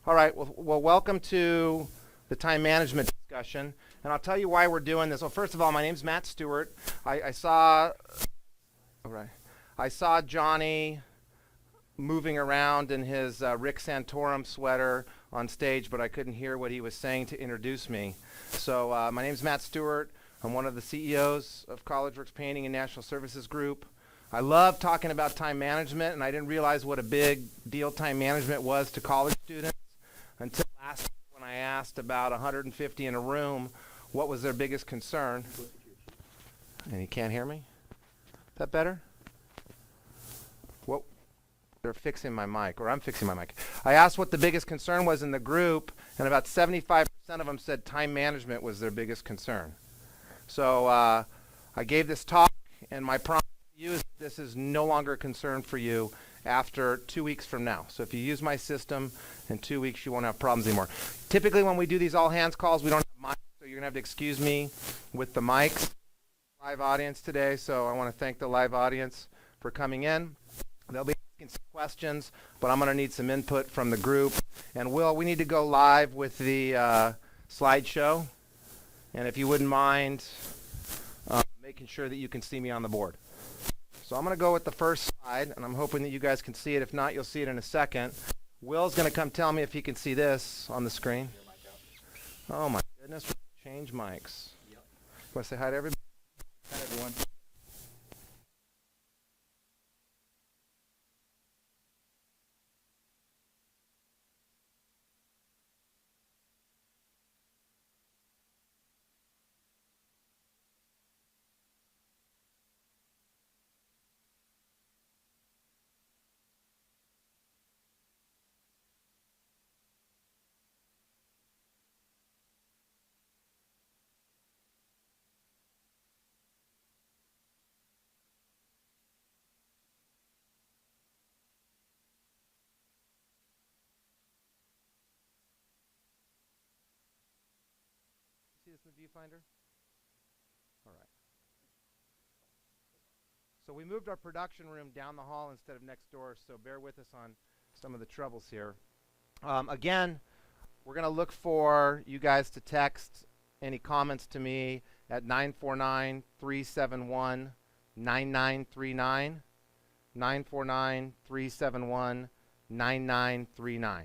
All right, well, welcome to the time management discussion, and I'll tell you why we're doing this. Well, first of all, my name's Matt Stewart. I saw, all right, I saw Johnny moving around in his Rick Santorum sweater on stage, but I couldn't hear what he was saying to introduce me. So my name's Matt Stewart. I'm one of the CEOs of CollegeWorks Painting and National Services Group. I love talking about time management, and I didn't realize what a big deal time management was to college students until last week when I asked about 150 in a room what was their biggest concern. And you can't hear me? Is that better? What? They're fixing my mic, or I'm fixing my mic. I asked what the biggest concern was in the group, and about 75% of them said time management was their biggest concern. So I gave this talk, and my promise to you is that this is no longer a concern for you after 2 weeks from now. So if you use my system, in 2 weeks you won't have problems anymore. Typically when we do these all hands calls, we don't have mics, so you're going to have to excuse me with the mics. Live audience today, so I want to thank the live audience for coming in. They'll be asking some questions, but I'm going to need some input from the group. And Will, we need to go live with the slideshow. And if you wouldn't mind making sure that you can see me on the board. So I'm going to go with the first slide, and I'm hoping that you guys can see it. If not, you'll see it in a second. Will's going to come tell me if he can see this on the screen. Oh my goodness, change mics. Yep. Want to say hi to everybody? Hi everyone. See this in the viewfinder? All right. So we moved our production room down the hall instead of next door, so bear with us on some of the troubles here. Again, we're going to look for you guys to text any comments to me at 949-371-9939, 949-371-9939.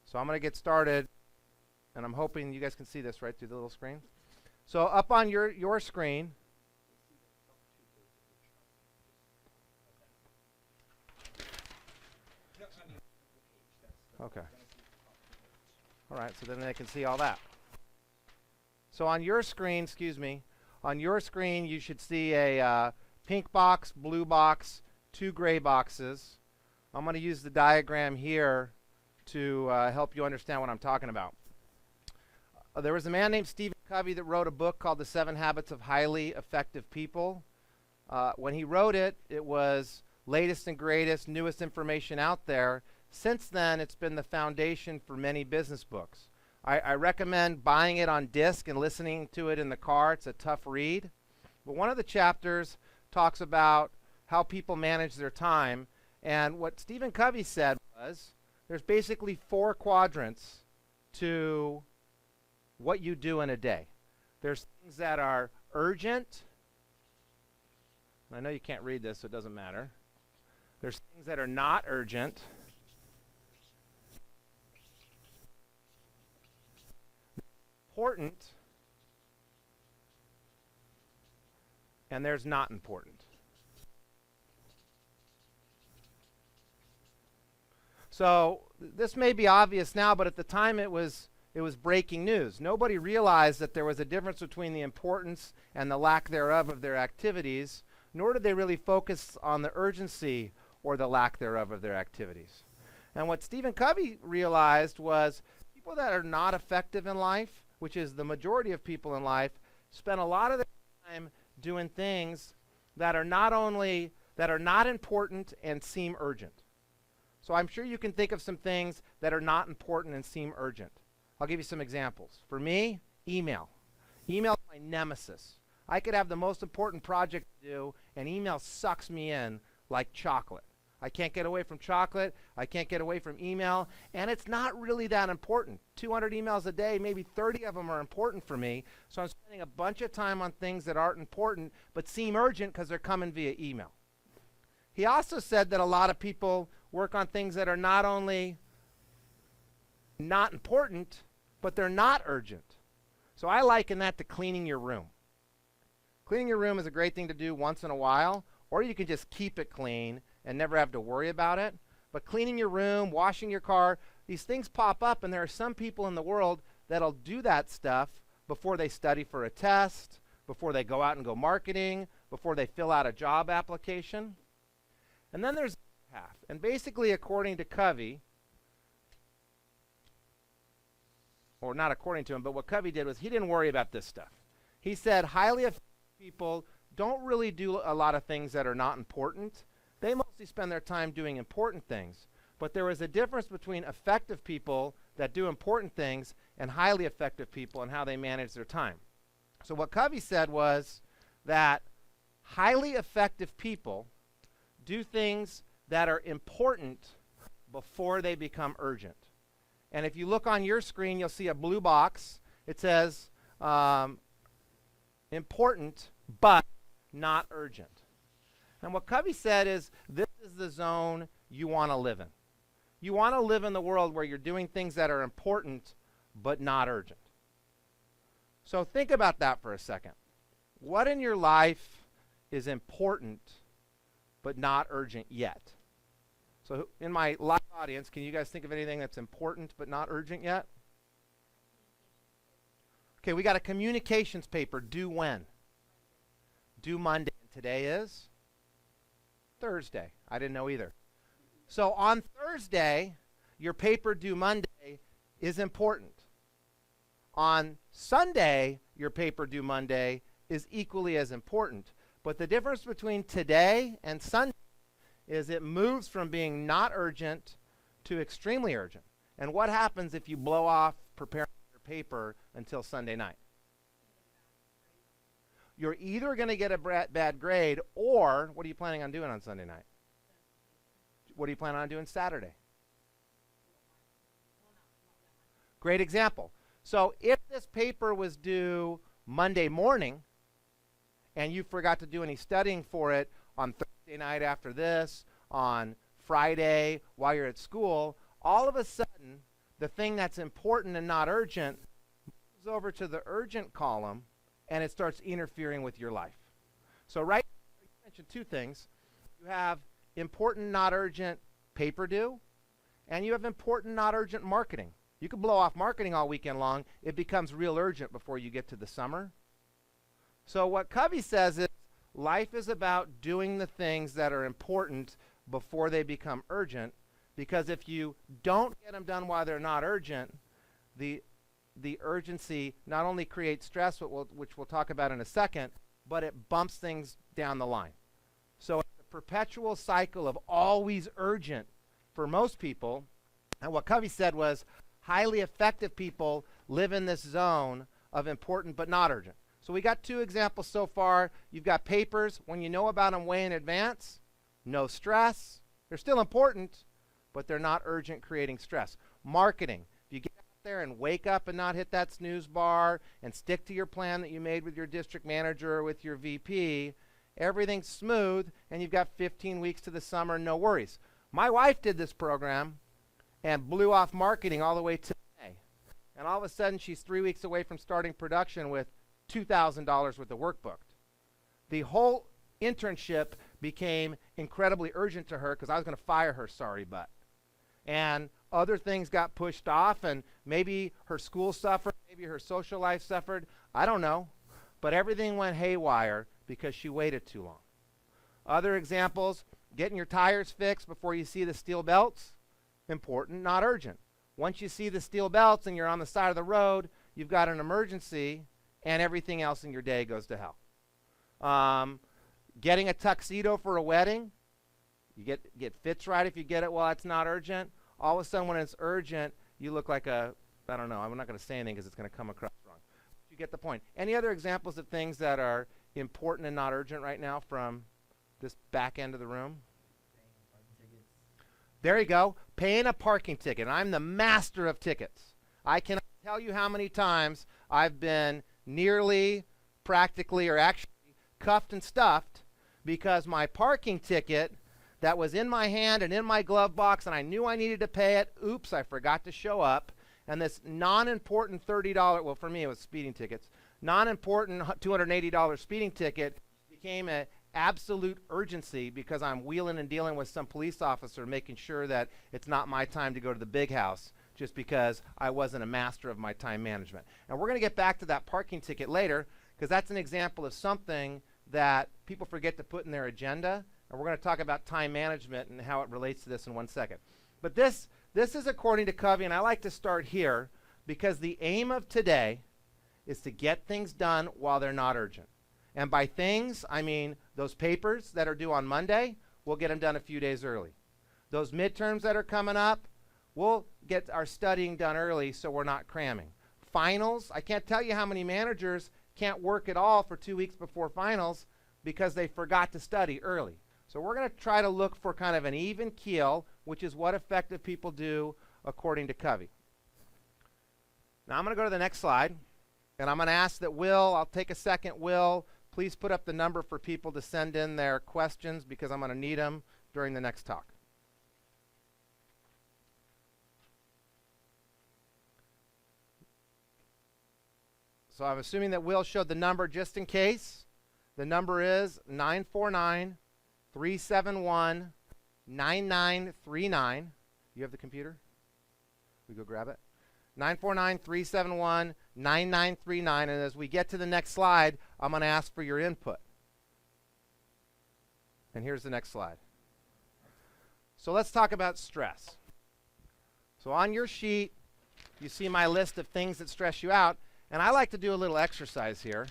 So I'm going to get started, and I'm hoping you guys can see this right through the little screen. So up on your screen, okay. All right, so then they can see all that. So on your screen, on your screen you should see a pink box, blue box, 2 gray boxes. I'm going to use the diagram here to help you understand what I'm talking about. There was a man named Stephen Covey that wrote a book called The 7 Habits of Highly Effective People. When he wrote it, it was latest and greatest, newest information out there. Since then, it's been the foundation for many business books. I recommend buying it on disc and listening to it in the car. It's a tough read. But one of the chapters talks about how people manage their time. And what Stephen Covey said was, there's basically 4 quadrants to what you do in a day. There's things that are urgent. I know you can't read this, so it doesn't matter. There's things that are not urgent. Important, and there's not important. So this may be obvious now, but at the time it was breaking news. Nobody realized that there was a difference between the importance and the lack thereof of their activities, nor did they really focus on the urgency or the lack thereof of their activities. And what Stephen Covey realized was people that are not effective in life, which is the majority of people in life, spend a lot of their time doing things that are not important and seem urgent. So I'm sure you can think of some things that are not important and seem urgent. I'll give you some examples. For me, email. Email is my nemesis. I could have the most important project to do, and email sucks me in like chocolate. I can't get away from chocolate. I can't get away from email. And it's not really that important. 200 emails a day, maybe 30 of them are important for me. So I'm spending a bunch of time on things that aren't important but seem urgent because they're coming via email. He also said that a lot of people work on things that are not only not important, but they're not urgent. So I liken that to cleaning your room. Cleaning your room is a great thing to do once in a while, or you can just keep it clean and never have to worry about it. But cleaning your room, washing your car, these things pop up, and there are some people in the world that'll do that stuff before they study for a test, before they go out and go marketing, before they fill out a job application. And then there's half. And basically, according to Covey, or not according to him, but what Covey did was he didn't worry about this stuff. He said highly effective people don't really do a lot of things that are not important. They mostly spend their time doing important things. But there is a difference between effective people that do important things and highly effective people and how they manage their time. So what Covey said was that highly effective people do things that are important before they become urgent. And if you look on your screen, you'll see a blue box. It says important, but not urgent. And what Covey said is this is the zone you want to live in. You want to live in the world where you're doing things that are important, but not urgent. So think about that for a second. What in your life is important, but not urgent yet? So in my live audience, can you guys think of anything that's important but not urgent yet? Okay, we got a communications paper due when? Due Monday. And today is Thursday. I didn't know either. So on Thursday, your paper due Monday is important. On Sunday, your paper due Monday is equally as important. But the difference between today and Sunday is it moves from being not urgent to extremely urgent. And what happens if you blow off preparing your paper until Sunday night? You're either going to get a bad grade, or what are you planning on doing on Sunday night? What are you planning on doing Saturday? Great example. So if this paper was due Monday morning and you forgot to do any studying for it on Thursday night after this, on Friday while you're at school, all of a sudden the thing that's important and not urgent moves over to the urgent column and it starts interfering with your life. So right now, you mentioned two things. You have important, not urgent paper due, and you have important, not urgent marketing. You could blow off marketing all weekend long. It becomes real urgent before you get to the summer. So what Covey says is life is about doing the things that are important before they become urgent, because if you don't get them done while they're not urgent, the urgency not only creates stress, which we'll talk about in a second, but it bumps things down the line. So it's a perpetual cycle of always urgent for most people. And what Covey said was highly effective people live in this zone of important but not urgent. So we got two examples so far. You've got papers. When you know about them way in advance, no stress. They're still important, but they're not urgent, creating stress. Marketing. If you get out there and wake up and not hit that snooze bar and stick to your plan that you made with your district manager or with your VP, everything's smooth, and you've got 15 weeks to the summer, no worries. My wife did this program and blew off marketing all the way to May. And all of a sudden, she's 3 weeks away from starting production with $2,000 worth of work booked. The whole internship became incredibly urgent to her because I was going to fire her sorry butt. And other things got pushed off, and maybe her school suffered, maybe her social life suffered. I don't know. But everything went haywire because she waited too long. Other examples, getting your tires fixed before you see the steel belts, important, not urgent. Once you see the steel belts and you're on the side of the road, you've got an emergency, and everything else in your day goes to hell. Getting a tuxedo for a wedding, you get fits right if you get it while it's not urgent. All of a sudden, when it's urgent, you look like I don't know, I'm not going to say anything because it's going to come across wrong. You get the point. Any other examples of things that are important and not urgent right now from this back end of the room? There you go. Paying a parking ticket. I'm the master of tickets. I cannot tell you how many times I've been nearly, practically, or actually cuffed and stuffed because my parking ticket that was in my hand and in my glove box and I knew I needed to pay it, oops, I forgot to show up. And this non-important $30, well, for me it was speeding tickets, non-important $280 speeding ticket became an absolute urgency because I'm wheeling and dealing with some police officer making sure that it's not my time to go to the big house just because I wasn't a master of my time management. And we're going to get back to that parking ticket later because that's an example of something that people forget to put in their agenda. And we're going to talk about time management and how it relates to this in 1 second. But this is according to Covey, and I like to start here because the aim of today is to get things done while they're not urgent. And by things, I mean those papers that are due on Monday, we'll get them done a few days early. Those midterms that are coming up, we'll get our studying done early so we're not cramming. Finals, I can't tell you how many managers can't work at all for 2 weeks before finals because they forgot to study early. So we're going to try to look for kind of an even keel, which is what effective people do according to Covey. Now I'm going to go to the next slide, and I'm going to ask that Will, I'll take a second, Will, please put up the number for people to send in their questions because I'm going to need them during the next talk. So I'm assuming that Will showed the number just in case. The number is 949-371-9939. You have the computer? We go grab it. 949-371-9939. And as we get to the next slide, I'm going to ask for your input. And here's the next slide. So let's talk about stress. So on your sheet, you see my list of things that stress you out. And I like to do a little exercise here.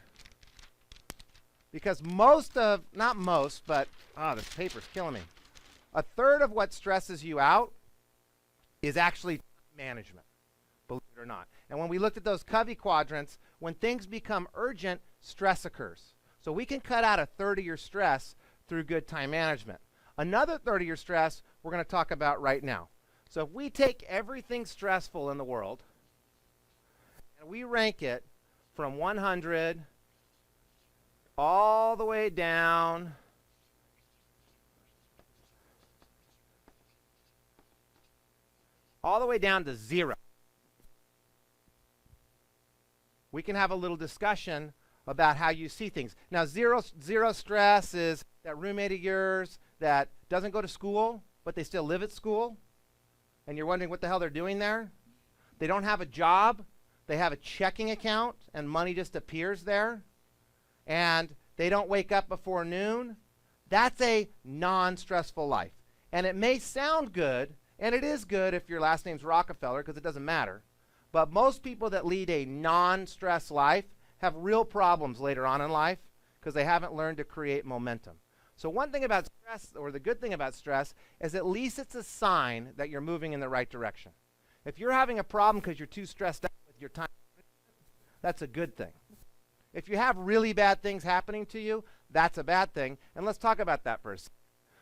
Because not most, but, this paper's killing me. A third of what stresses you out is actually management, believe it or not. And when we looked at those Covey quadrants, when things become urgent, stress occurs. So we can cut out a third of your stress through good time management. Another third of your stress we're going to talk about right now. So if we take everything stressful in the world, and we rank it from 100 all the way down to 0. We can have a little discussion about how you see things. Now, zero stress is that roommate of yours that doesn't go to school, but they still live at school, and you're wondering what the hell they're doing there. They don't have a job. They have a checking account, and money just appears there. And they don't wake up before noon. That's a non-stressful life. And it may sound good, and it is good if your last name's Rockefeller, because it doesn't matter. But most people that lead a non-stress life have real problems later on in life because they haven't learned to create momentum. So one thing about stress, or the good thing about stress, is at least it's a sign that you're moving in the right direction. If you're having a problem because you're too stressed out with your time, that's a good thing. If you have really bad things happening to you, that's a bad thing. And let's talk about that first.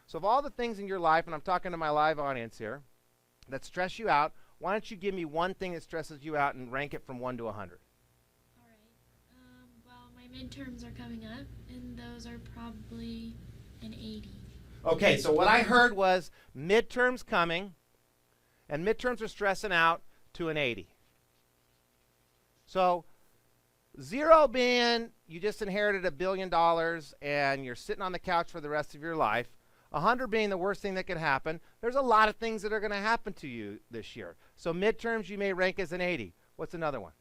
So of all the things in your life, and I'm talking to my live audience here, that stress you out, why don't you give me one thing that stresses you out and rank it from 1 to 100? All right. Well, my midterms are coming up, and those are probably an 80. Okay, so what I heard was midterms coming, and midterms are stressing out to an 80. So 0 being you just inherited $1 billion and you're sitting on the couch for the rest of your life. 100 being the worst thing that could happen. There's a lot of things that are going to happen to you this year. So midterms you may rank as an 80. What's another one?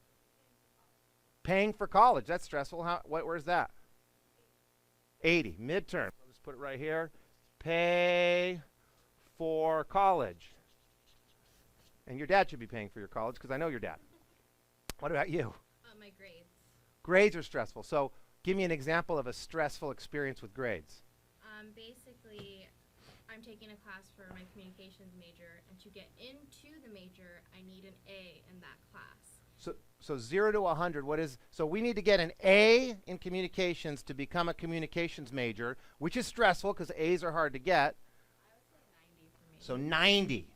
Paying for college. That's stressful. Where's that? 80. Midterm. I'll just put it right here. Pay for college. And your dad should be paying for your college because I know your dad. What about you? My grades. Grades are stressful. So give me an example of a stressful experience with grades. Basically, I'm taking a class for my communications major, and to get into the major, I need an A in that class. So 0 to 100, so we need to get an A in communications to become a communications major, which is stressful because A's are hard to get. I would say 90 for me. So 90.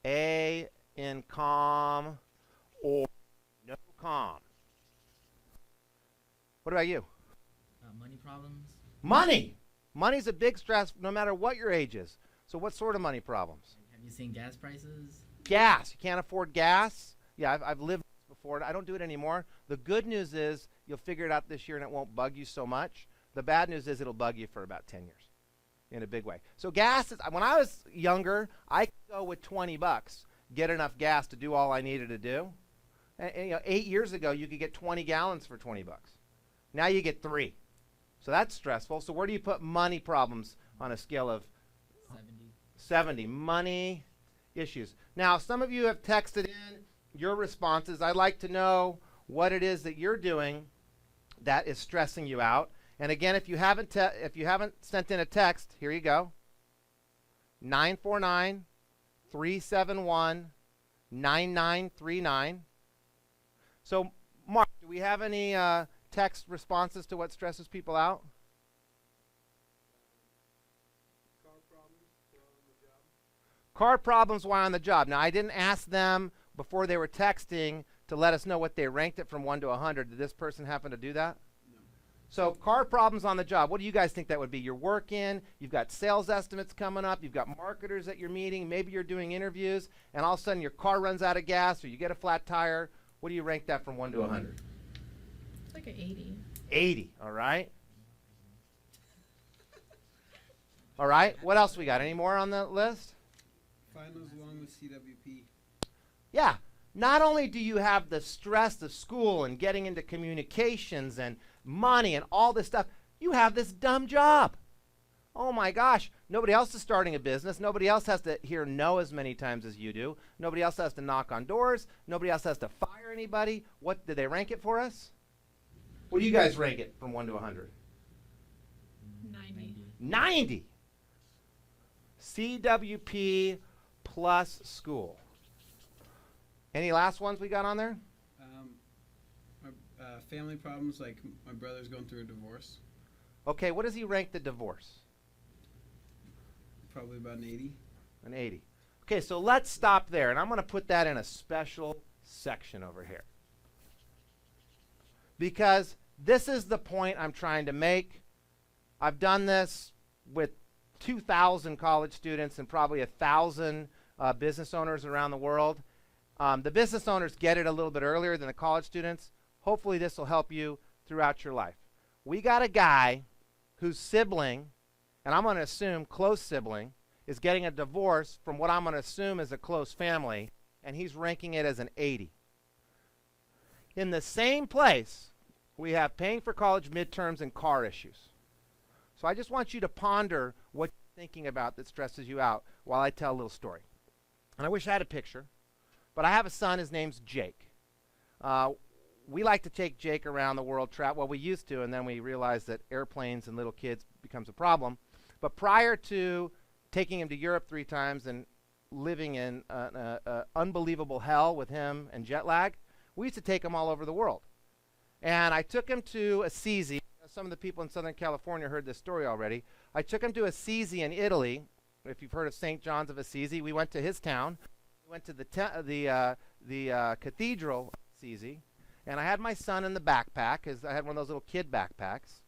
A in calm or no calm. What about you? Money problems. Money. Money's a big stress no matter what your age is. So what sort of money problems? Have you seen gas prices? Gas. You can't afford gas? Yeah, I've lived this before. I don't do it anymore. The good news is you'll figure it out this year and it won't bug you so much. The bad news is it'll bug you for about 10 years in a big way. So gas is, when I was younger, I could go with 20 bucks, get enough gas to do all I needed to do. And 8 years ago, you could get 20 gallons for 20 bucks. Now you get 3. So that's stressful. So where do you put money problems on a scale of 70. 70? Money issues. Now, some of you have texted in your responses. I'd like to know what it is that you're doing that is stressing you out. And again, if you haven't sent in a text, here you go. 949-371-9939. So, Mark, do we have any text responses to what stresses people out? Car problems while on the job. Now, I didn't ask them before they were texting to let us know what they ranked it from 1 to 100. Did this person happen to do that? No. So car problems on the job. What do you guys think that would be? You're working, you've got sales estimates coming up, you've got marketers at your meeting, maybe you're doing interviews, and all of a sudden your car runs out of gas or you get a flat tire. What do you rank that from 1 to 100? It's like an 80. 80, all right? All right, what else we got? Any more on the list? Finals along with CWP. Yeah. Not only do you have the stress of school and getting into communications and money and all this stuff, you have this dumb job. Oh my gosh. Nobody else is starting a business. Nobody else has to hear no as many times as you do. Nobody else has to knock on doors. Nobody else has to fire anybody. What did they rank it for us? What do you guys rank it from 1 to 100? 90. 90. CWP plus school. Any last ones we got on there? My family problems, like my brother's going through a divorce. Okay, what does he rank the divorce? Probably about an 80. An 80. Okay, so let's stop there, and I'm going to put that in a special section over here. Because this is the point I'm trying to make. I've done this with 2,000 college students and probably 1,000 business owners around the world. The business owners get it a little bit earlier than the college students. Hopefully this will help you throughout your life. We got a guy whose sibling, and I'm going to assume close sibling, is getting a divorce from what I'm going to assume is a close family, and he's ranking it as an 80. In the same place, we have paying for college midterms and car issues. So I just want you to ponder what you're thinking about that stresses you out while I tell a little story. And I wish I had a picture, but I have a son. His name's Jake. We like to take Jake around the world well, we used to, and then we realized that airplanes and little kids becomes a problem. But prior to taking him to Europe 3 times and living in unbelievable hell with him and jet lag, we used to take him all over the world. And I took him to Assisi. Some of the people in Southern California heard this story already. I took him to Assisi in Italy. If you've heard of St. John's of Assisi, we went to his town. We went to the Cathedral of Assisi. And I had my son in the backpack, because I had one of those little kid backpacks.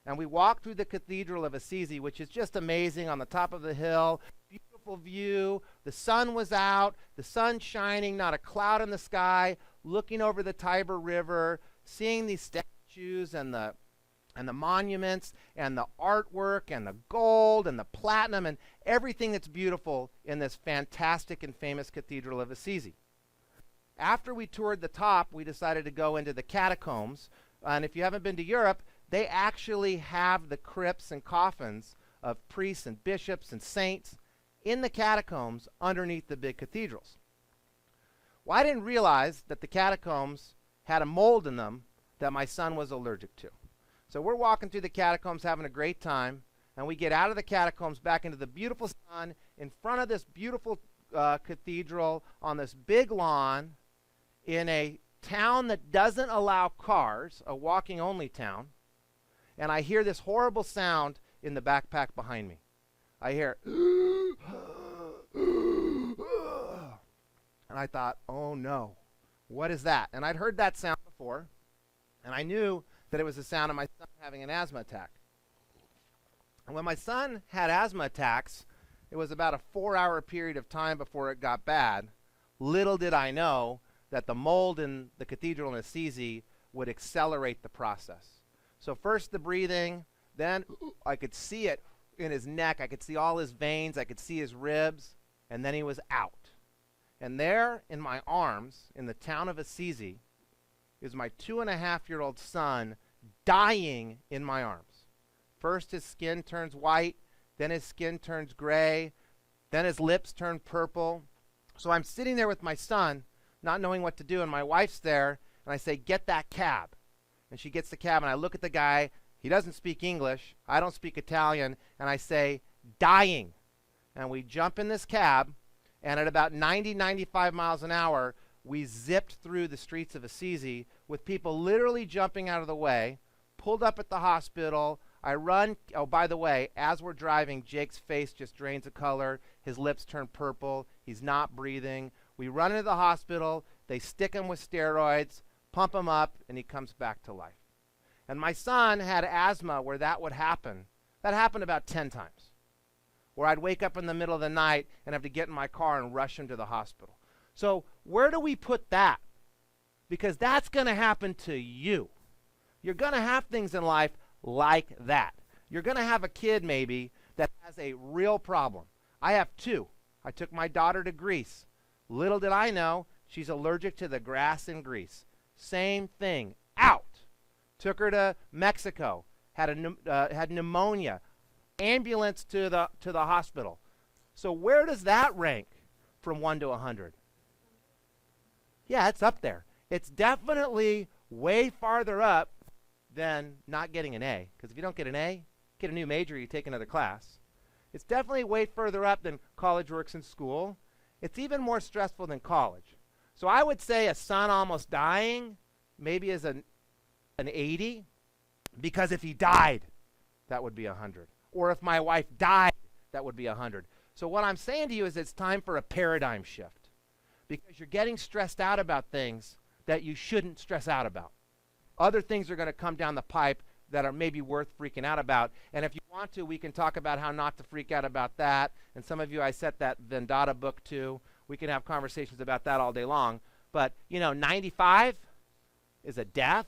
And we walked through the Cathedral of Assisi, which is just amazing, on the top of the hill. Beautiful view. The sun was out, the sun shining, not a cloud in the sky, looking over the Tiber River, seeing these statues and the monuments and the artwork and the gold and the platinum and everything that's beautiful in this fantastic and famous Cathedral of Assisi. After we toured the top, we decided to go into the catacombs. And if you haven't been to Europe, they actually have the crypts and coffins of priests and bishops and saints in the catacombs underneath the big cathedrals. Well, I didn't realize that the catacombs had a mold in them that my son was allergic to. So we're walking through the catacombs having a great time, and we get out of the catacombs back into the beautiful sun in front of this beautiful cathedral on this big lawn in a town that doesn't allow cars, a walking-only town, and I hear this horrible sound in the backpack behind me. I hear, I thought, oh no, what is that? And I'd heard that sound before, and I knew that it was the sound of my son having an asthma attack. And when my son had asthma attacks, it was about a 4-hour period of time before it got bad. Little did I know that the mold in the Cathedral of Assisi would accelerate the process. So first the breathing, then I could see it in his neck. I could see all his veins. I could see his ribs. And then he was out. And there in my arms, in the town of Assisi, is my 2.5-year-old son dying in my arms. First his skin turns white, then his skin turns gray, then his lips turn purple. So I'm sitting there with my son, not knowing what to do, and my wife's there, and I say, get that cab. And she gets the cab, and I look at the guy. He doesn't speak English. I don't speak Italian. And I say, dying. And we jump in this cab, and at about 90, 95 miles an hour, we zipped through the streets of Assisi with people literally jumping out of the way, pulled up at the hospital. I run. Oh, by the way, as we're driving, Jake's face just drains of color. His lips turn purple. He's not breathing. We run into the hospital. They stick him with steroids, pump him up, and he comes back to life. And my son had asthma where that would happen. That happened about 10 times, where I'd wake up in the middle of the night and have to get in my car and rush him to the hospital. So where do we put that? Because that's going to happen to you. You're going to have things in life like that. You're going to have a kid maybe that has a real problem. I have 2. I took my daughter to Greece. Little did I know, she's allergic to the grass in Greece. Same thing. Out. Took her to Mexico. Had pneumonia. Ambulance to the hospital. So where does that rank from 1 to 100? Yeah, it's up there. It's definitely way farther up than not getting an A. Because if you don't get an A, get a new major, you take another class. It's definitely way further up than college works in school. It's even more stressful than college. So I would say a son almost dying maybe is an 80, because if he died, that would be 100. Or if my wife died, that would be 100. So what I'm saying to you is it's time for a paradigm shift, because you're getting stressed out about things that you shouldn't stress out about. Other things are going to come down the pipe that are maybe worth freaking out about. And if you want to, we can talk about how not to freak out about that. And some of you, I sent that Vendetta book to. We can have conversations about that all day long. But, 95 is a death.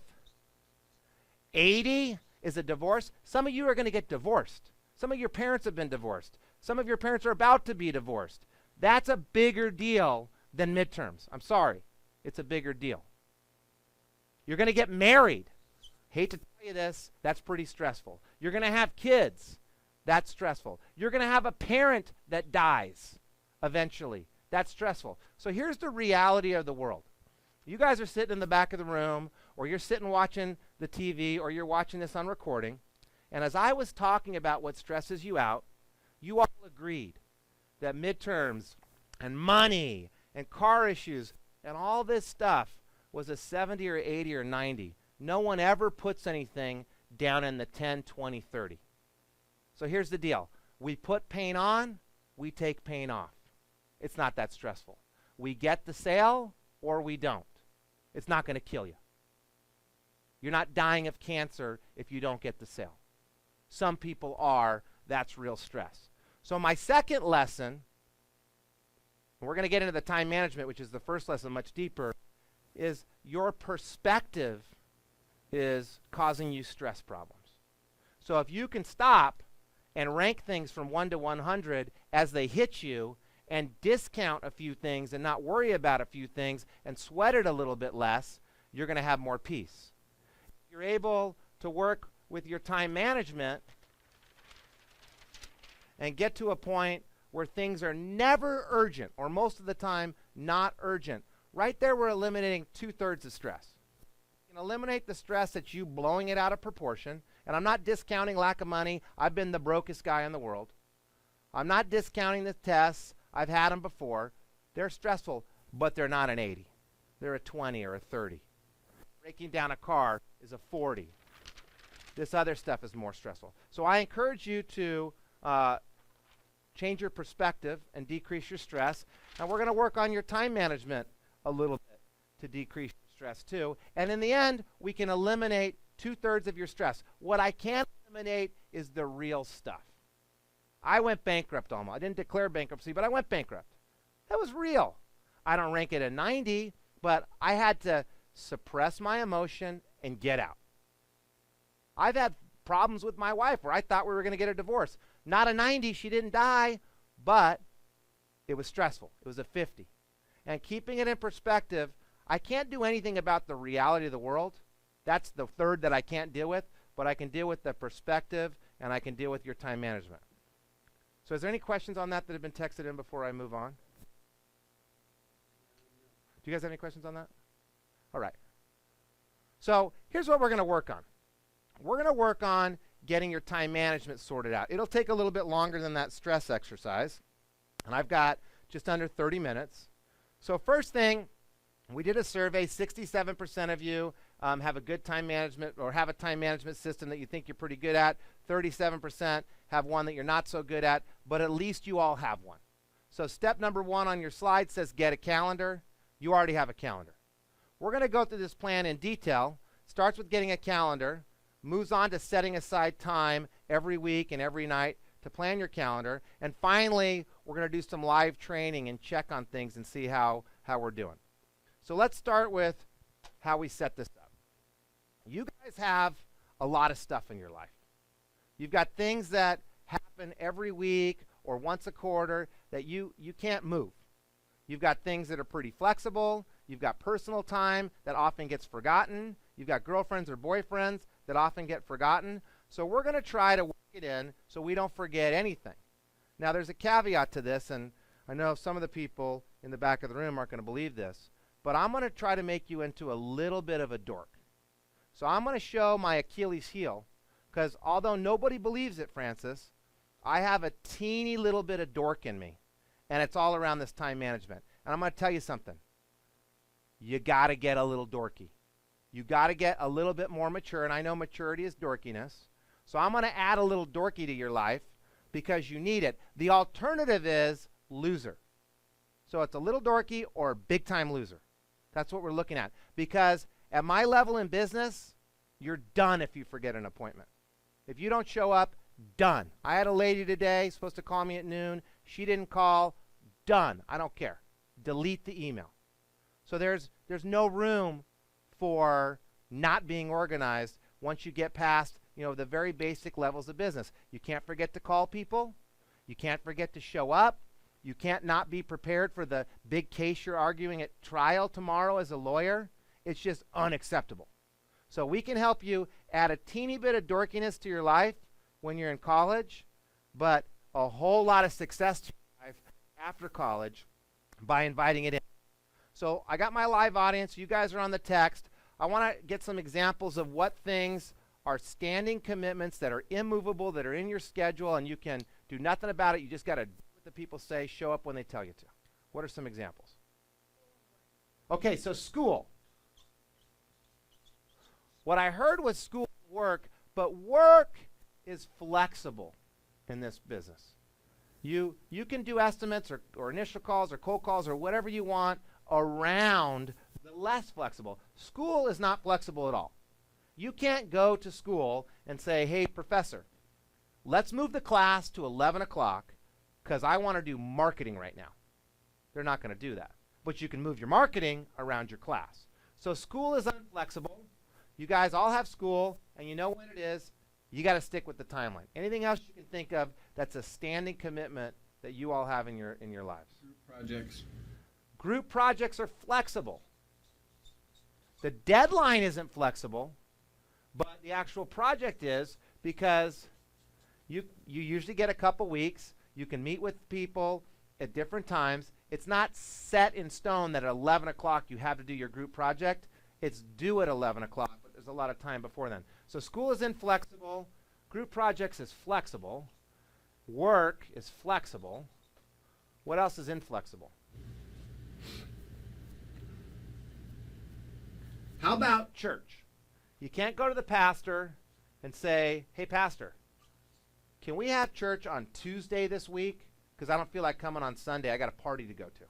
80 is a divorce. Some of you are going to get divorced. Some of your parents have been divorced. Some of your parents are about to be divorced. That's a bigger deal than midterms. I'm sorry. It's a bigger deal. You're going to get married. Hate to tell you this, that's pretty stressful. You're going to have kids. That's stressful. You're going to have a parent that dies eventually. That's stressful. So here's the reality of the world. You guys are sitting in the back of the room, or you're sitting watching the TV, or you're watching this on recording, and as I was talking about what stresses you out, you all agreed that midterms and money and car issues and all this stuff was a 70 or 80 or 90. No one ever puts anything down in the 10, 20, 30. So here's the deal. We put pain on, we take pain off. It's not that stressful. We get the sale or we don't. It's not going to kill you. You're not dying of cancer if you don't get the sale. Some people are. That's real stress. So my second lesson, and we're going to get into the time management, which is the first lesson much deeper, is your perspective is causing you stress problems. So if you can stop and rank things from 1 to 100 as they hit you and discount a few things and not worry about a few things and sweat it a little bit less, you're going to have more peace. If you're able to work with your time management and get to a point where things are never urgent, or most of the time not urgent, right there we're eliminating 2/3 of stress. You can eliminate the stress that's you blowing it out of proportion, and I'm not discounting lack of money. I've been the brokest guy in the world. I'm not discounting the tests. I've had them before. They're stressful, but they're not an 80. They're a 20 or a 30. Breaking down a car is a 40. This other stuff is more stressful. So I encourage you to change your perspective and decrease your stress. And we're going to work on your time management a little bit to decrease your stress too. And in the end, we can eliminate 2/3 of your stress. What I can't eliminate is the real stuff. I went bankrupt almost. I didn't declare bankruptcy, but I went bankrupt. That was real. I don't rank it a 90, but I had to suppress my emotion and get out. I've had problems with my wife where I thought we were going to get a divorce. Not a 90, she didn't die, but it was stressful. It was a 50. And keeping it in perspective, I can't do anything about the reality of the world. That's the third that I can't deal with, but I can deal with the perspective and I can deal with your time management. So is there any questions on that have been texted in before I move on? Do you guys have any questions on that? All right. So here's what we're going to work on. We're going to work on getting your time management sorted out. It'll take a little bit longer than that stress exercise. And I've got just under 30 minutes. So first thing, we did a survey. 67% of you have a good time management or have a time management system that you think you're pretty good at. 37% have one that you're not so good at, but at least you all have one. So step number 1 on your slide says get a calendar. You already have a calendar. We're going to go through this plan in detail. Starts with getting a calendar, moves on to setting aside time every week and every night to plan your calendar, and finally, we're going to do some live training and check on things and see how we're doing. So let's start with how we set this up. You guys have a lot of stuff in your life. You've got things that happen every week or once a quarter that you can't move. You've got things that are pretty flexible. You've got personal time that often gets forgotten. You've got girlfriends or boyfriends that often get forgotten. So we're going to try to work it in so we don't forget anything. Now, there's a caveat to this, and I know some of the people in the back of the room aren't going to believe this, but I'm going to try to make you into a little bit of a dork. So I'm going to show my Achilles heel, because although nobody believes it, Francis, I have a teeny little bit of dork in me, and it's all around this time management. And I'm going to tell you something. You got to get a little dorky. You got to get a little bit more mature, and I know maturity is dorkiness. So I'm going to add a little dorky to your life because you need it. The alternative is loser. So it's a little dorky or big time loser. That's what we're looking at. Because at my level in business, you're done if you forget an appointment. If you don't show up, done. I had a lady today supposed to call me at noon. She didn't call. Done. I don't care. Delete the email. So there's no room for not being organized once you get past, the very basic levels of business. You can't forget to call people. You can't forget to show up. You can't not be prepared for the big case you're arguing at trial tomorrow as a lawyer. It's just unacceptable. So we can help you add a teeny bit of dorkiness to your life when you're in college, but a whole lot of success to your life after college by inviting it in. So I got my live audience. You guys are on the text. I want to get some examples of what things are standing commitments that are immovable, that are in your schedule, and you can do nothing about it. You just got to do what the people say, show up when they tell you to. What are some examples? Okay, so school. What I heard was school and work, but work is flexible in this business. You can do estimates or initial calls or cold calls or whatever you want around the less flexible. School is not flexible at all. You can't go to school and say, hey, professor, let's move the class to 11 o'clock because I want to do marketing right now. They're not going to do that. But you can move your marketing around your class. So school is unflexible. You guys all have school, and you know when it is. You got to stick with the timeline. Anything else you can think of that's a standing commitment that you all have in your lives? Group projects. Group projects are flexible. The deadline isn't flexible, but the actual project is, because you usually get a couple weeks. You can meet with people at different times. It's not set in stone that at 11 o'clock you have to do your group project. It's due at 11 o'clock, but there's a lot of time before then. So school is inflexible. Group projects is flexible. Work is flexible. What else is inflexible? How about church? You can't go to the pastor and say, hey, pastor, can we have church on Tuesday this week? because I don't feel like coming on Sunday. I got a party to go to.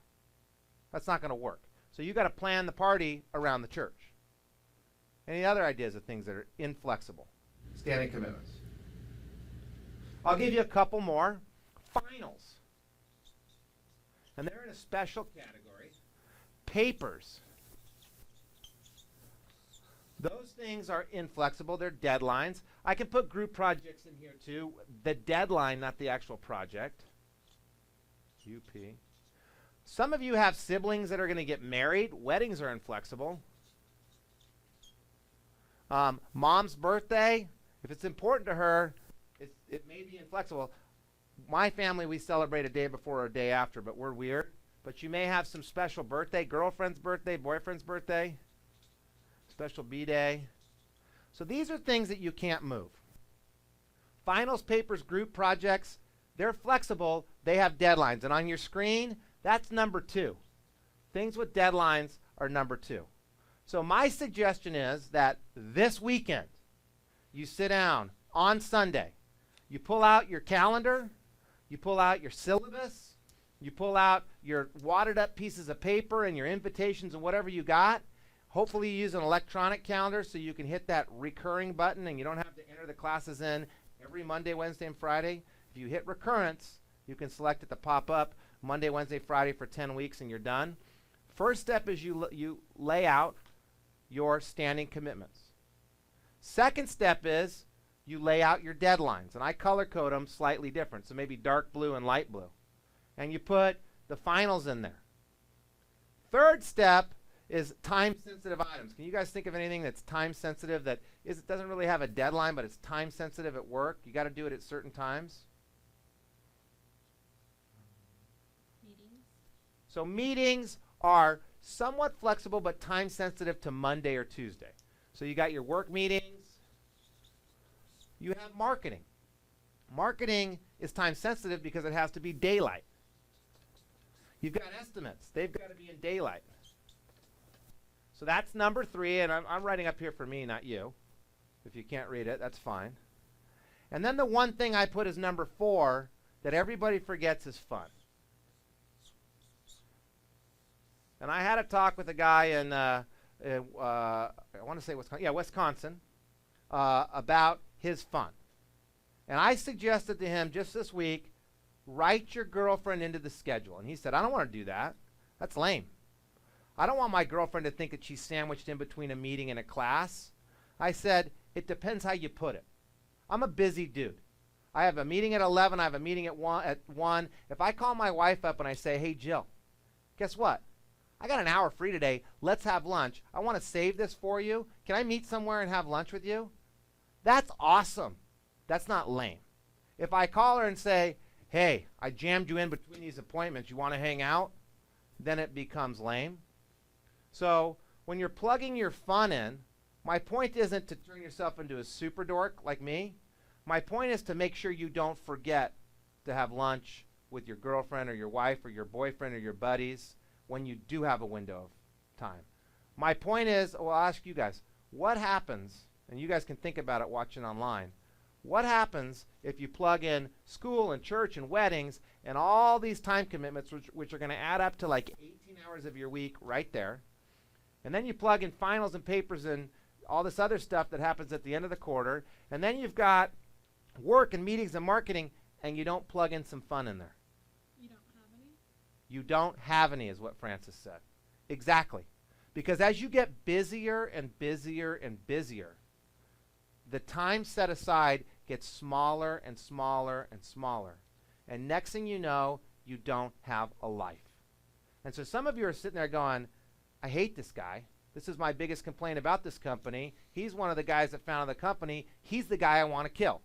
That's not going to work. So you got to plan the party around the church. Any other ideas of things that are inflexible? Standing commitments. I'll give you a couple more. Finals. And they're in a special category. Papers. Those things are inflexible. They're deadlines. I can put group projects in here too. The deadline, not the actual project. UP. Some of you have siblings that are going to get married. Weddings are inflexible. Mom's birthday, if it's important to her, it may be inflexible. My family, we celebrate a day before or a day after, but we're weird. But you may have some special birthday, girlfriend's birthday, boyfriend's birthday, special B-day. So these are things that you can't move. Finals, papers, group projects, they're flexible. They have deadlines. And on your screen, that's number 2. Things with deadlines are number 2. So my suggestion is that this weekend, you sit down on Sunday, you pull out your calendar, you pull out your syllabus, you pull out your wadded up pieces of paper and your invitations and whatever you got. Hopefully you use an electronic calendar so you can hit that recurring button and you don't have to enter the classes in every Monday, Wednesday, and Friday. If you hit recurrence, you can select it to pop up Monday, Wednesday, Friday for 10 weeks and you're done. First step is you lay out your standing commitments. Second step is you lay out your deadlines, and I color code them slightly different, so maybe dark blue and light blue. And you put the finals in there. Third step is time-sensitive items. Can you guys think of anything that's time-sensitive that doesn't really have a deadline, but it's time-sensitive at work? You got to do it at certain times. Meetings. So meetings are somewhat flexible but time sensitive to Monday or Tuesday. So you got your work meetings. You have marketing. Marketing is time sensitive because it has to be daylight. You've got estimates. They've got to be in daylight. So that's number 3, and I'm writing up here for me, not you. If you can't read it, that's fine. And then the one thing I put as number 4 that everybody forgets is fun. And I had a talk with a guy in, I want to say Wisconsin, Wisconsin, about his fun. And I suggested to him just this week, write your girlfriend into the schedule. And he said, I don't want to do that. That's lame. I don't want my girlfriend to think that she's sandwiched in between a meeting and a class. I said, it depends how you put it. I'm a busy dude. I have a meeting at 11. I have a meeting at 1. If I call my wife up and I say, hey, Jill, guess what? I got an hour free today. Let's have lunch. I want to save this for you. Can I meet somewhere and have lunch with you? That's awesome. That's not lame. If I call her and say, hey, I jammed you in between these appointments. You want to hang out? Then it becomes lame. So when you're plugging your fun in, my point isn't to turn yourself into a super dork like me. My point is to make sure you don't forget to have lunch with your girlfriend or your wife or your boyfriend or your buddies when you do have a window of time. My point is, well, I'll ask you guys, what happens, and you guys can think about it watching online, what happens if you plug in school and church and weddings and all these time commitments which are going to add up to like 18 hours of your week right there, and then you plug in finals and papers and all this other stuff that happens at the end of the quarter, and then you've got work and meetings and marketing, and you don't plug in some fun in there. You don't have any? You don't have any is what Francis said. Exactly. Because as you get busier and busier and busier, the time set aside gets smaller and smaller and smaller. And next thing you know, you don't have a life. And so some of you are sitting there going, I hate this guy. This is my biggest complaint about this company. He's one of the guys that founded the company. He's the guy I want to kill.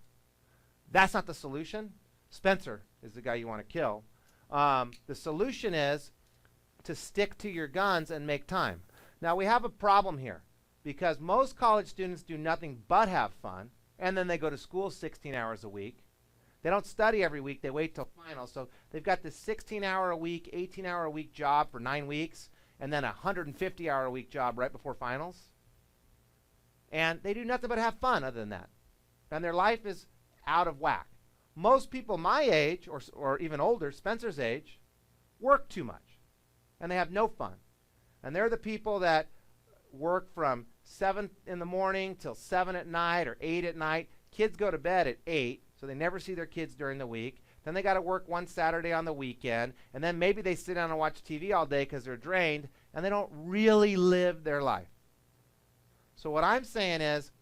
That's not the solution. Spencer is the guy you want to kill. The solution is to stick to your guns and make time. Now, we have a problem here because most college students do nothing but have fun, and then they go to school 16 hours a week. They don't study every week. They wait till finals. So they've got this 16-hour-a-week, 18-hour-a-week job for 9 weeks, and then a 150-hour-a-week job right before finals. And they do nothing but have fun other than that. And their life is out of whack. most people my age, or even older, Spencer's age, work too much. And they have no fun. And they're the people that work from 7 in the morning till 7 at night or 8 at night. Kids go to bed at 8, so they never see their kids during the week. Then they got to work one Saturday on the weekend. And then maybe they sit down and watch TV all day because they're drained, and they don't really live their life. So what I'm saying is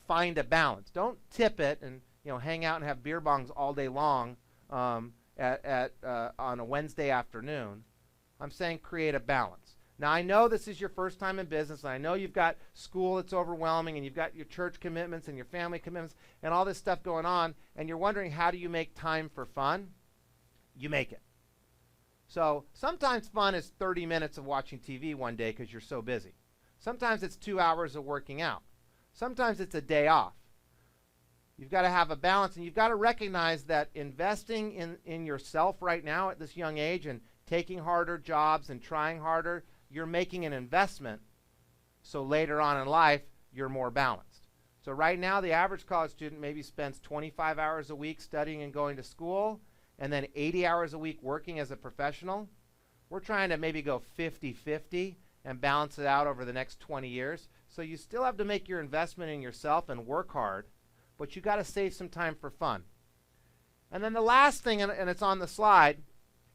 find a balance. Don't tip it and hang out and have beer bongs all day long on a Wednesday afternoon. I'm saying create a balance. Now, I know this is your first time in business, and I know you've got school that's overwhelming, and you've got your church commitments and your family commitments and all this stuff going on, and you're wondering, how do you make time for fun? You make it. So sometimes fun is 30 minutes of watching TV one day because you're so busy. Sometimes it's 2 hours of working out. Sometimes it's a day off. You've got to have a balance, and you've got to recognize that investing in yourself right now at this young age and taking harder jobs and trying harder, you're making an investment, so later on in life, you're more balanced. So right now, the average college student maybe spends 25 hours a week studying and going to school, and then 80 hours a week working as a professional. We're trying to maybe go 50-50 and balance it out over the next 20 years. So you still have to make your investment in yourself and work hard, but you got to save some time for fun. And then the last thing, and it's on the slide,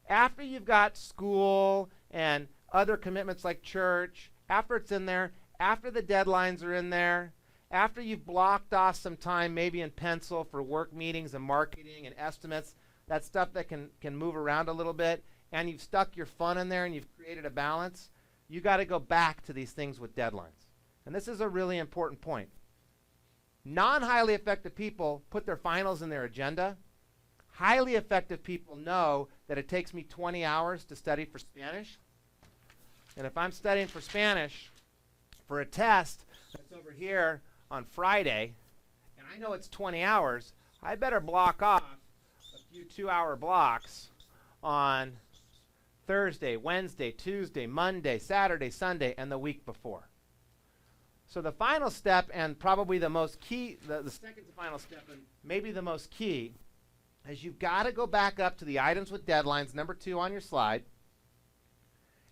after you've got school and other commitments like church, after it's in there, after the deadlines are in there, after you've blocked off some time maybe in pencil for work meetings and marketing and estimates, that stuff that can move around a little bit, and you've stuck your fun in there and you've created a balance, you got to go back to these things with deadlines. And this is a really important point. Non-highly effective people put their finals in their agenda. Highly effective people know that it takes me 20 hours to study for Spanish. And if I'm studying for Spanish for a test that's over here on Friday, and I know it's 20 hours, I better block off a few 2-hour blocks on Thursday, Wednesday, Tuesday, Monday, Saturday, Sunday, and the week before. So the final step, and probably the most key, the second to final step, and maybe the most key, is you've got to go back up to the items with deadlines, number 2 on your slide,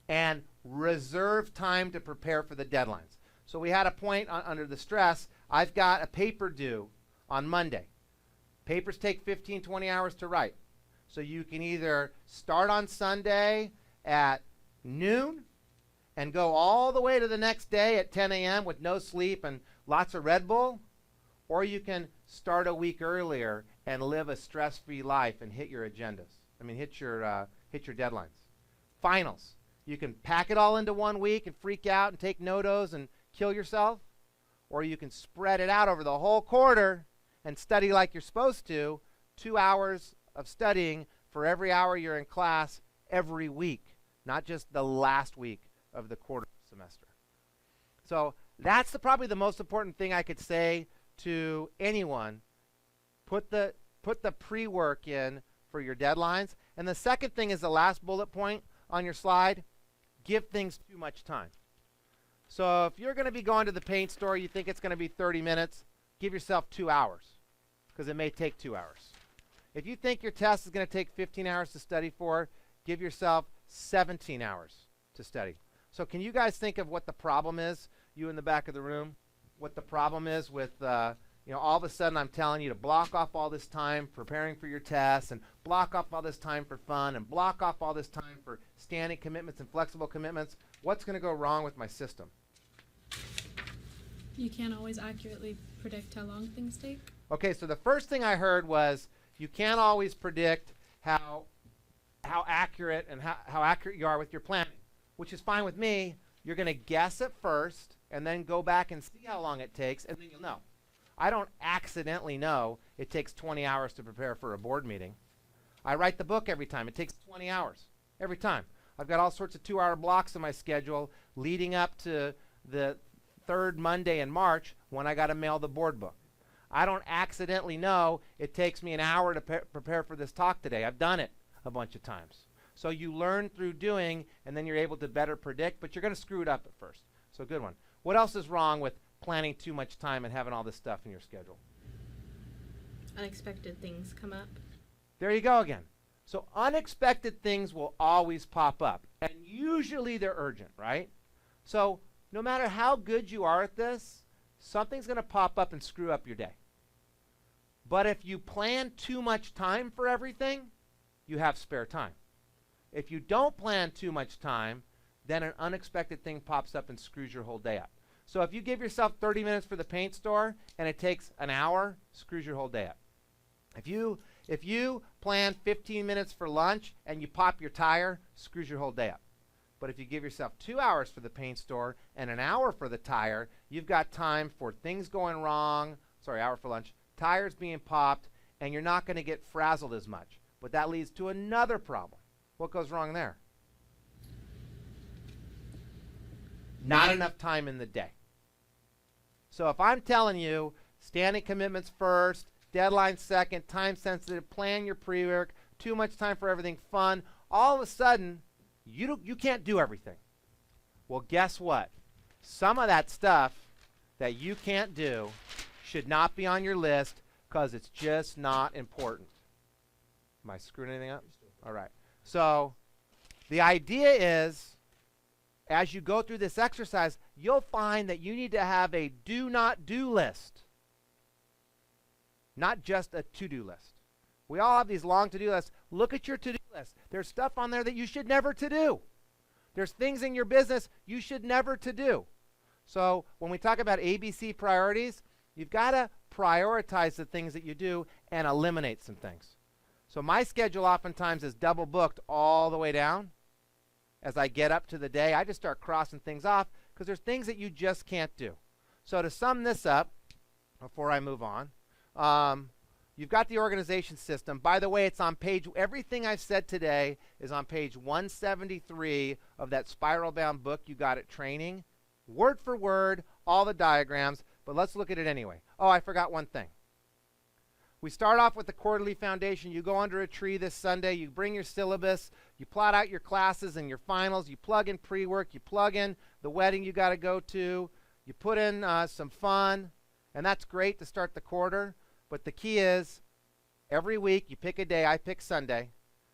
and reserve time to prepare for the deadlines. So we had a point under the stress. I've got a paper due on Monday. Papers take 15, 20 hours to write. So you can either start on Sunday at noon and go all the way to the next day at 10 a.m. with no sleep and lots of Red Bull, or you can start a week earlier and live a stress-free life and hit your agendas. Hit your deadlines. Finals. You can pack it all into 1 week and freak out and take no-dos and kill yourself, or you can spread it out over the whole quarter and study like you're supposed to, 2 hours of studying for every hour you're in class every week, not just the last week of the quarter semester. So that's probably the most important thing I could say to anyone. Put the pre-work in for your deadlines. And the second thing is the last bullet point on your slide. Give things too much time. So if you're going to be going to the paint store, you think it's going to be 30 minutes, give yourself 2 hours, because it may take 2 hours. If you think your test is going to take 15 hours to study for, give yourself 17 hours to study. So can you guys think of what the problem is, you in the back of the room, what the problem is with, all of a sudden I'm telling you to block off all this time preparing for your tests, and block off all this time for fun, and block off all this time for standing commitments and flexible commitments. What's going to go wrong with my system? You can't always accurately predict how long things take. Okay, so the first thing I heard was you can't always predict how accurate and how accurate you are with your planning, which is fine with me. You're going to guess at first and then go back and see how long it takes, and then you'll know. I don't accidentally know it takes 20 hours to prepare for a board meeting. I write the book every time. It takes 20 hours every time. I've got all sorts of 2-hour blocks in my schedule leading up to the third Monday in March when I got to mail the board book. I don't accidentally know it takes me an hour to prepare for this talk today. I've done it a bunch of times. So you learn through doing, and then you're able to better predict, but you're going to screw it up at first. So good one. What else is wrong with planning too much time and having all this stuff in your schedule? Unexpected things come up. There you go again. So unexpected things will always pop up. And usually they're urgent, right? So no matter how good you are at this, something's going to pop up and screw up your day. But if you plan too much time for everything, you have spare time. If you don't plan too much time, then an unexpected thing pops up and screws your whole day up. So if you give yourself 30 minutes for the paint store and it takes an hour, screws your whole day up. If you plan 15 minutes for lunch and you pop your tire, screws your whole day up. But if you give yourself 2 hours for the paint store and an hour for the tire, you've got time for things going wrong, hour for lunch, tires being popped, and you're not going to get frazzled as much. But that leads to another problem. What goes wrong there? Not enough time in the day. So if I'm telling you, standing commitments first, deadline second, time sensitive, plan your pre-work, too much time for everything fun, all of a sudden, you can't do everything. Well, guess what? Some of that stuff that you can't do should not be on your list because it's just not important. Am I screwing anything up? All right. So the idea is, as you go through this exercise, you'll find that you need to have a do not do list, not just a to-do list. We all have these long to-do lists. Look at your to-do list. There's stuff on there that you should never to-do. There's things in your business you should never to-do. So when we talk about ABC priorities, you've got to prioritize the things that you do and eliminate some things. So my schedule oftentimes is double booked all the way down. As I get up to the day, I just start crossing things off because there's things that you just can't do. So to sum this up, before I move on, you've got the organization system. By the way, it's on everything I've said today is on page 173 of that spiral-bound book you got at training. Word for word, all the diagrams, but let's look at it anyway. Oh, I forgot one thing. We start off with the quarterly foundation. You go under a tree this Sunday. You bring your syllabus. You plot out your classes and your finals. You plug in pre-work. You plug in the wedding you got to go to. You put in some fun, and that's great to start the quarter. But the key is every week you pick a day. I pick Sunday.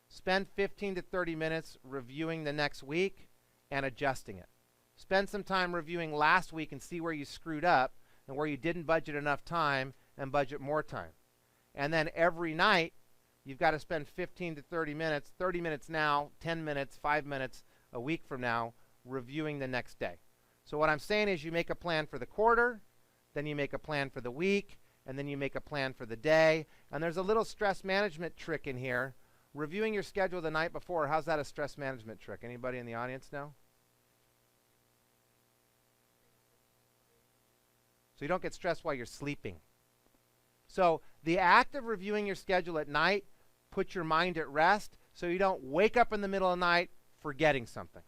Spend 15 to 30 minutes reviewing the next week and adjusting it. Spend some time reviewing last week and see where you screwed up and where you didn't budget enough time and budget more time. And then every night, you've got to spend 15 to 30 minutes now, 10 minutes, 5 minutes a week from now, reviewing the next day. So what I'm saying is you make a plan for the quarter, then you make a plan for the week, and then you make a plan for the day. And there's a little stress management trick in here. Reviewing your schedule the night before, how's that a stress management trick? Anybody in the audience know? So you don't get stressed while you're sleeping. So the act of reviewing your schedule at night puts your mind at rest so you don't wake up in the middle of the night forgetting something.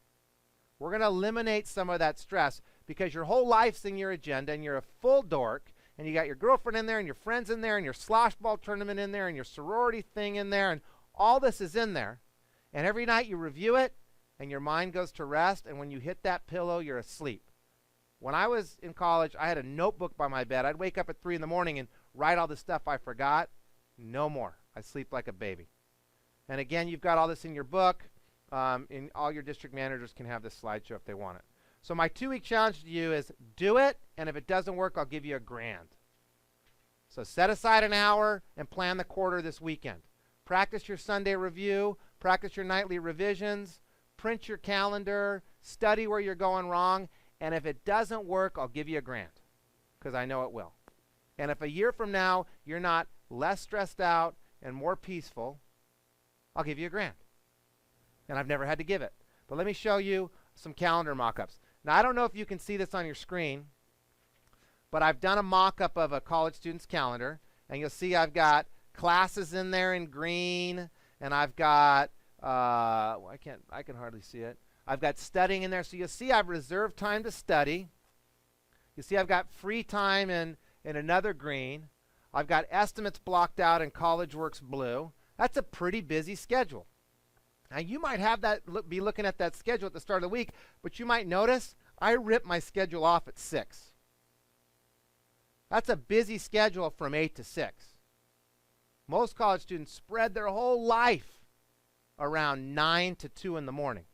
We're going to eliminate some of that stress because your whole life's in your agenda and you're a full dork and you got your girlfriend in there and your friends in there and your slosh ball tournament in there and your sorority thing in there and all this is in there. And every night you review it and your mind goes to rest, and when you hit that pillow, you're asleep. When I was in college, I had a notebook by my bed. I'd wake up at 3 in the morning and write all the stuff I forgot. No more. I sleep like a baby. And again, you've got all this in your book. And all your district managers can have this slideshow if they want it. So my 2-week challenge to you is do it, and if it doesn't work, I'll give you $1,000. So set aside an hour and plan the quarter this weekend. Practice your Sunday review. Practice your nightly revisions. Print your calendar. Study where you're going wrong. And if it doesn't work, I'll give you $1,000 because I know it will. And if a year from now you're not less stressed out and more peaceful, I'll give you $1,000. And I've never had to give it. But let me show you some calendar mock-ups. Now, I don't know if you can see this on your screen, but I've done a mock-up of a college student's calendar. And you'll see I've got classes in there in green, and I've got, I can hardly see it. I've got studying in there. So you'll see I've reserved time to study. You see I've got free time in another green. I've got estimates blocked out in CollegeWorks blue. That's a pretty busy schedule. Now you might have that be looking at that schedule at the start of the week, but you might notice I ripped my schedule off at 6. That's a busy schedule from 8 to 6. Most college students spread their whole life around 9 to 2 in the morning.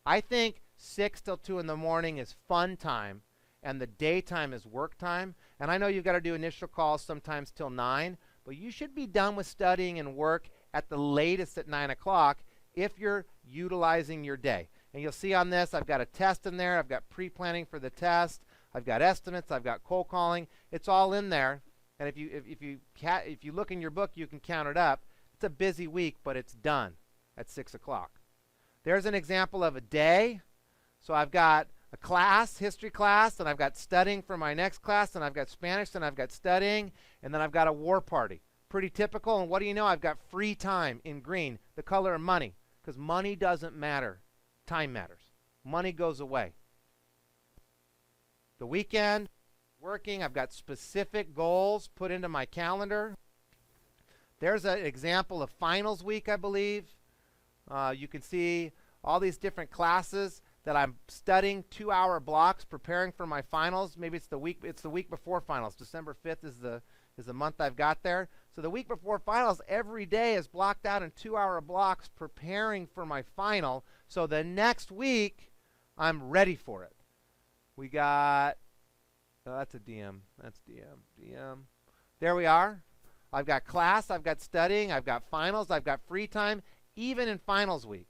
I think 6 till 2 in the morning is fun time, and the daytime is work time. And I know you've got to do initial calls sometimes till 9, but you should be done with studying and work at the latest at 9 o'clock if you're utilizing your day. And you'll see on this, I've got a test in there. I've got pre-planning for the test. I've got estimates. I've got cold calling. It's all in there. And if you look in your book, you can count it up. It's a busy week, but it's done at 6 o'clock. There's an example of a day. So I've got a class, history class, and I've got studying for my next class, and I've got Spanish, and I've got studying, and then I've got a war party. Pretty typical, and what do you know? I've got free time in green, the color of money, because money doesn't matter. Time matters. Money goes away. The weekend, working, I've got specific goals put into my calendar. There's an example of finals week, I believe. You can see all these different classes that I'm studying 2-hour blocks, preparing for my finals. Maybe it's the week before finals. December 5th is the month I've got there. So the week before finals, every day is blocked out in 2-hour blocks, preparing for my final. So the next week, I'm ready for it. We got, oh, that's a DM. That's DM. There we are. I've got class, I've got studying, I've got finals, I've got free time, even in finals week.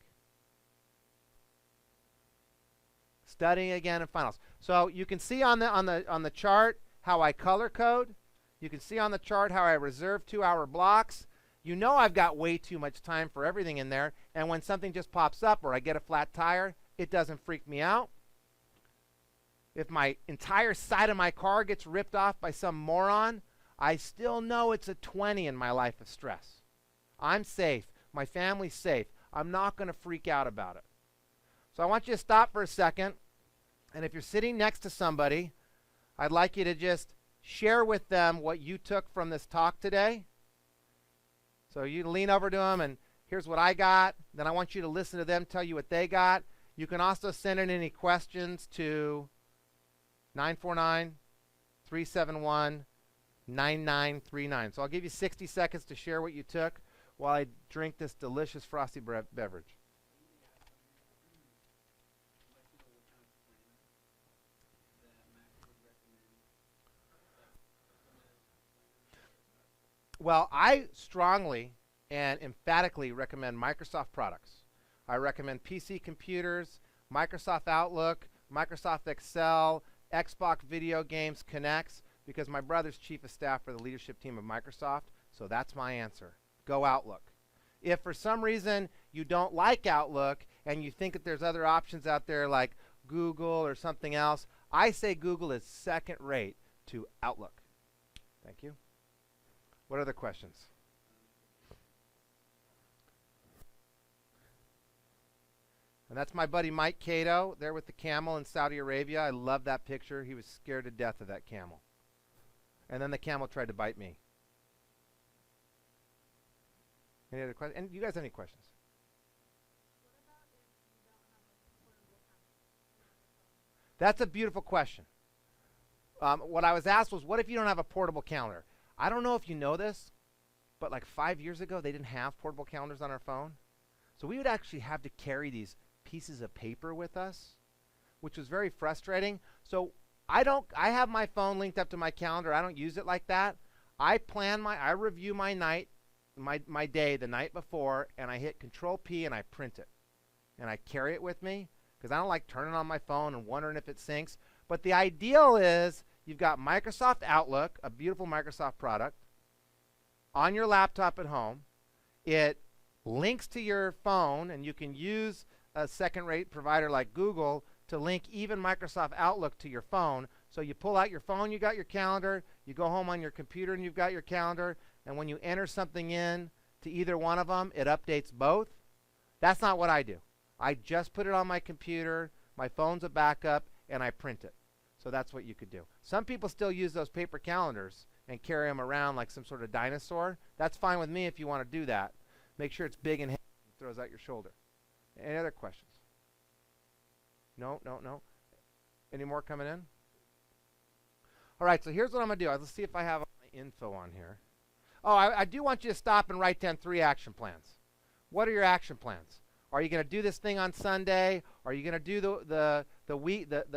Studying again in finals. So you can see on the chart how I color code. You can see on the chart how I reserve 2-hour blocks. You know I've got way too much time for everything in there, and when something just pops up or I get a flat tire, it doesn't freak me out. If my entire side of my car gets ripped off by some moron, I still know it's a 20 in my life of stress. I'm safe. My family's safe. I'm not going to freak out about it. So I want you to stop for a second, and if you're sitting next to somebody, I'd like you to just share with them what you took from this talk today. So you lean over to them, and here's what I got. Then I want you to listen to them tell you what they got. You can also send in any questions to 949-371-9939. So I'll give you 60 seconds to share what you took while I drink this delicious frosty beverage. Well, I strongly and emphatically recommend Microsoft products. I recommend PC computers, Microsoft Outlook, Microsoft Excel, Xbox video games, Kinects, because my brother's chief of staff for the leadership team of Microsoft, so that's my answer. Go Outlook. If for some reason you don't like Outlook and you think that there's other options out there like Google or something else, I say Google is second rate to Outlook. Thank you. What other questions? And that's my buddy Mike Cato there with the camel in Saudi Arabia. I love that picture. He was scared to death of that camel. And then the camel tried to bite me. Any other questions? And you guys have any questions? That's a beautiful question. What I was asked was, what if you don't have a portable calendar? I don't know if you know this, but like 5 years ago, they didn't have portable calendars on our phone. So we would actually have to carry these pieces of paper with us, which was very frustrating. So I have my phone linked up to my calendar. I don't use it like that. I review my day the night before, and I hit Control P and I print it. And I carry it with me because I don't like turning on my phone and wondering if it syncs. But the ideal is you've got Microsoft Outlook, a beautiful Microsoft product, on your laptop at home. It links to your phone, and you can use a second-rate provider like Google to link even Microsoft Outlook to your phone. So you pull out your phone, you got your calendar. You go home on your computer, and you've got your calendar. And when you enter something in to either one of them, it updates both. That's not what I do. I just put it on my computer. My phone's a backup, and I print it. So that's what you could do. Some people still use those paper calendars and carry them around like some sort of dinosaur. That's fine with me if you want to do that. Make sure it's big and heavy and throws out your shoulder. Any other questions? No. Any more coming in? All right, so here's what I'm going to do. Let's see if I have all my info on here. Oh, I do want you to stop and write down 3 action plans. What are your action plans? Are you going to do this thing on Sunday? Are you going to do the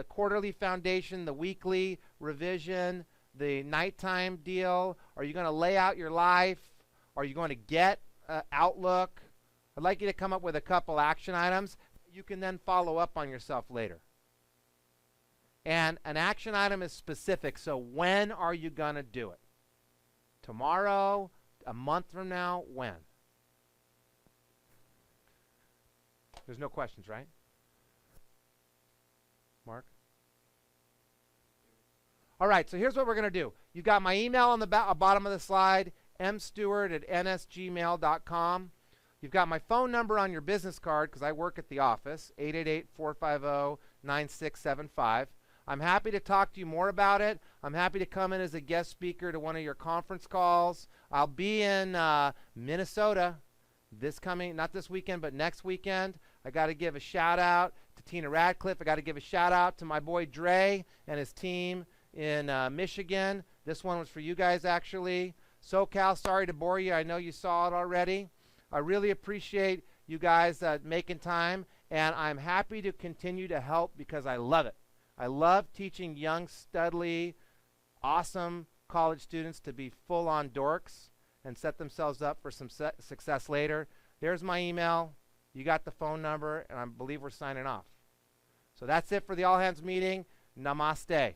quarterly foundation, the weekly revision, the nighttime deal? Are you going to lay out your life? Are you going to get Outlook? I'd like you to come up with a couple action items. You can then follow up on yourself later. And an action item is specific, so when are you going to do it? Tomorrow? A month from now? When? There's no questions, right? Mark? All right, so here's what we're going to do. You've got my email on the bottom of the slide, mstewart@nsgmail.com. You've got my phone number on your business card because I work at the office, 888-450-9675. I'm happy to talk to you more about it. I'm happy to come in as a guest speaker to one of your conference calls. I'll be in Minnesota not this weekend, but next weekend. I got to give a shout out to Tina Radcliffe. I got to give a shout out to my boy Dre and his team in Michigan. This one was for you guys, actually. SoCal, sorry to bore you. I know you saw it already. I really appreciate you guys making time, and I'm happy to continue to help because I love it. I love teaching young, studly, awesome college students to be full-on dorks and set themselves up for some success later. There's my email. You got the phone number, and I believe we're signing off. So that's it for the all-hands meeting. Namaste.